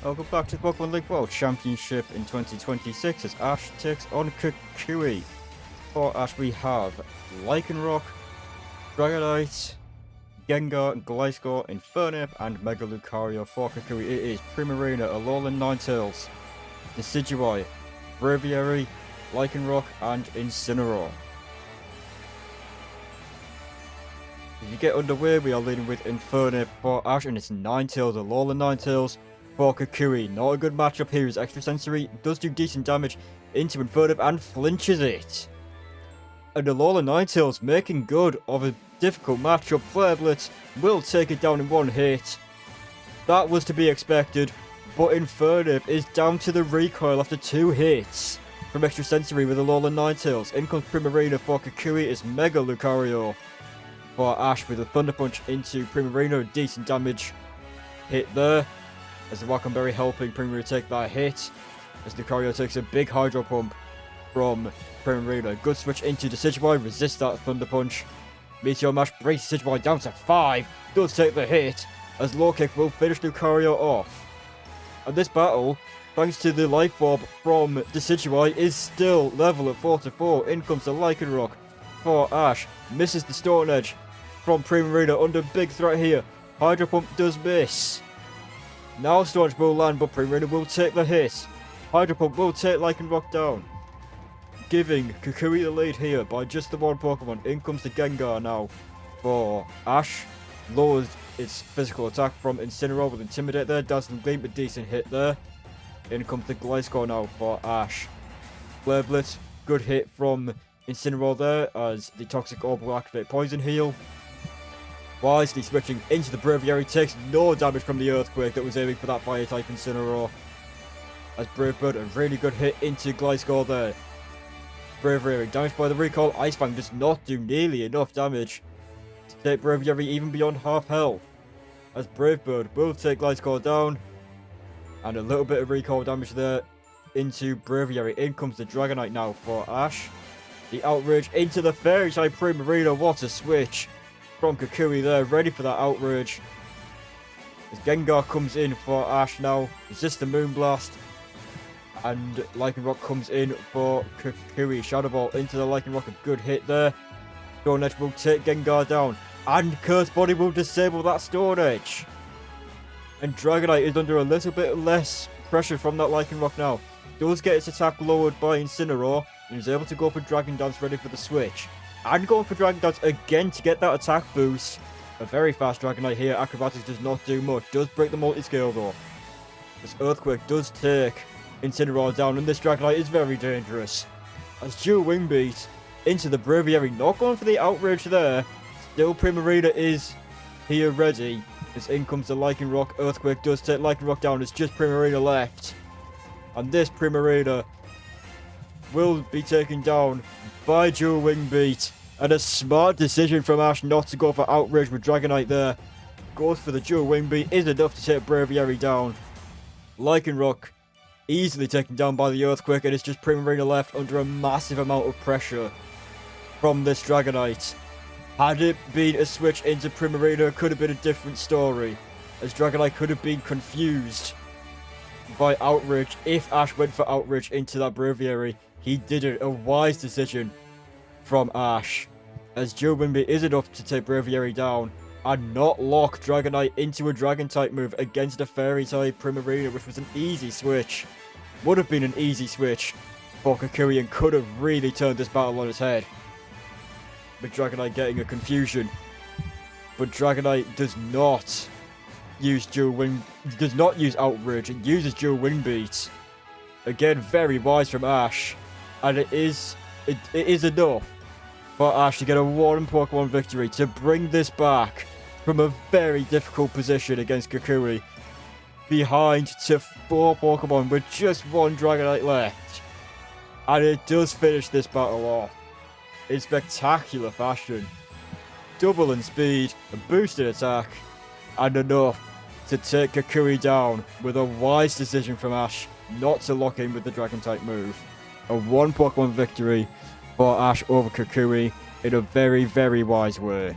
Welcome back to the Pokemon League World Championship in 2026 as Ash takes on Kukui. For Ash we have Lycanroc, Dragonite, Gengar, Gliscor, Infernape, and Mega Lucario. For Kukui it is Primarina, Alolan Ninetales, Decidueye, Braviary, Lycanroc, and Incineroar. As you get underway, we are leading with Infernape for Ash and it's Ninetales, Alolan Ninetales. For Kukui, not a good matchup here. His Extra Sensory does do decent damage into Infernape and flinches it. And Alolan Ninetales making good of a difficult matchup. Flare Blitz will take it down in one hit. That was to be expected, but Infernape is down to the recoil after 2 hits from Extra Sensory with Alolan Ninetales. In comes Primarina. For Kukui is Mega Lucario. For Ash with a Thunder Punch into Primarina, decent damage hit there. As the Wacom Berry helping Primarina take that hit. As Lucario takes a big Hydro Pump from Primarina. Good switch into Decidueye, resists that Thunder Punch. Meteor Mash brings Decidueye down to 5. Does take the hit. As Low Kick will finish Lucario off. And this battle, thanks to the Life Orb from Decidueye, is still level at 4-4. In comes the Lycanroc for Ash. Misses the Stone Edge from Primarina under big threat here. Hydro Pump does miss. Now Stone Edge will land, but Primarina will take the hit. Hydro Pump will take Lycanroc down, giving Kukui the lead here by just the one Pokemon. In comes the Gengar now for Ash. Lowers its physical attack from Incineroar with Intimidate there. Dazzling Gleam, a decent hit there. In comes the Gliscor now for Ash. Flare Blitz, good hit from Incineroar there as the Toxic Orb will activate Poison Heal. Wisely switching into the Braviary, takes no damage from the Earthquake that was aiming for that Fire type Incineroar. As Brave Bird, a really good hit into Gliscor there. Braviary damaged by the Recall. Ice Fang does not do nearly enough damage to take Braviary even beyond half health. As Brave Bird will take Gliscor down. And a little bit of Recall damage there into Braviary. In comes the Dragonite now for Ash. The Outrage into the Fairy type Primarina. What a switch from Kukui there, ready for that Outrage. As Gengar comes in for Ash now, resists the Moonblast. And Lycanroc comes in for Kukui. Shadow Ball into the Lycanroc, a good hit there. Stone Edge will take Gengar down. And Curse Body will disable that Stone Edge. And Dragonite is under a little bit less pressure from that Lycanroc now. Does get its attack lowered by Incineroar. And is able to go for Dragon Dance ready for the switch. And going for Dragon Dance again to get that attack boost. A very fast Dragonite here. Acrobatics does not do much. Does break the multi-scale though. This Earthquake does take Incineroar down. And this Dragonite is very dangerous. As Dual Wing Beat into the Braviary. Not going for the Outrage there. Still Primarina is here ready. As in comes the Lycanroc. Earthquake does take Lycanroc down. It's just Primarina left. And this Primarina will be taken down by Dual Wing Beat. And a smart decision from Ash not to go for Outrage with Dragonite there. Goes for the Dual Wing Beat, is enough to take Braviary down. Lycanroc easily taken down by the Earthquake, and it's just Primarina left under a massive amount of pressure from this Dragonite. Had it been a switch into Primarina, it could have been a different story, as Dragonite could have been confused by Outrage if Ash went for Outrage into that Braviary. He did it, a wise decision from Ash, as Dual Wing Beat is enough to take Braviary down and not lock Dragonite into a Dragon type move against a Fairy type Primarina, which was an easy switch. Would have been an easy switch for Kukui and could have really turned this battle on its head. With Dragonite getting a confusion. But Dragonite does not use Outrage, it uses Dual Wing Beat. Again, very wise from Ash. And it is enough for Ash to get a one Pokemon victory to bring this back from a very difficult position against Kukui. Behind to 4 Pokemon with just 1 Dragonite left. And it does finish this battle off in spectacular fashion. Double in speed, a boosted attack, and enough to take Kukui down with a wise decision from Ash not to lock in with the Dragon type move. A 1 Pokemon victory for Ash over Kukui in a very, very wise way.